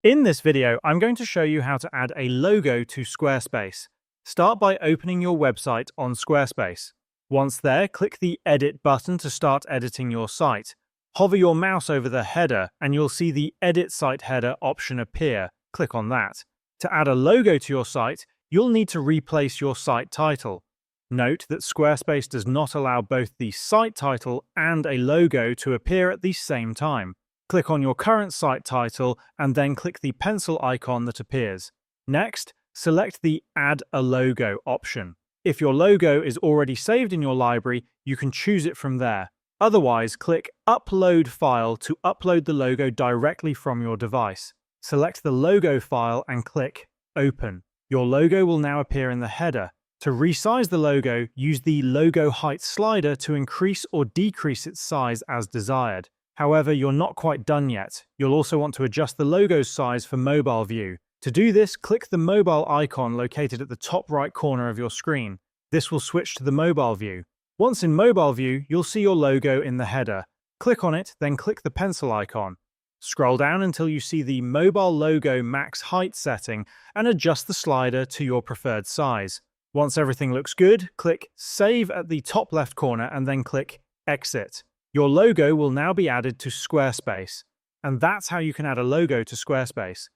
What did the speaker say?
In this video, I'm going to show you how to add a logo to Squarespace. Start by opening your website on Squarespace. Once there, click the Edit button to start editing your site. Hover your mouse over the header and you'll see the Edit Site Header option appear. Click on that. To add a logo to your site, you'll need to replace your site title. Note that Squarespace does not allow both the site title and a logo to appear at the same time. Click on your current site title and then click the pencil icon that appears. Next, select the Add a Logo option. If your logo is already saved in your library, you can choose it from there. Otherwise, click Upload File to upload the logo directly from your device. Select the logo file and click Open. Your logo will now appear in the header. To resize the logo, use the Logo Height slider to increase or decrease its size as desired. However, you're not quite done yet. You'll also want to adjust the logo's size for mobile view. To do this, click the mobile icon located at the top right corner of your screen. This will switch to the mobile view. Once in mobile view, you'll see your logo in the header. Click on it, then click the pencil icon. Scroll down until you see the mobile logo max height setting and adjust the slider to your preferred size. Once everything looks good, click Save at the top left corner and then click Exit. Your logo will now be added to Squarespace. And that's how you can add a logo to Squarespace.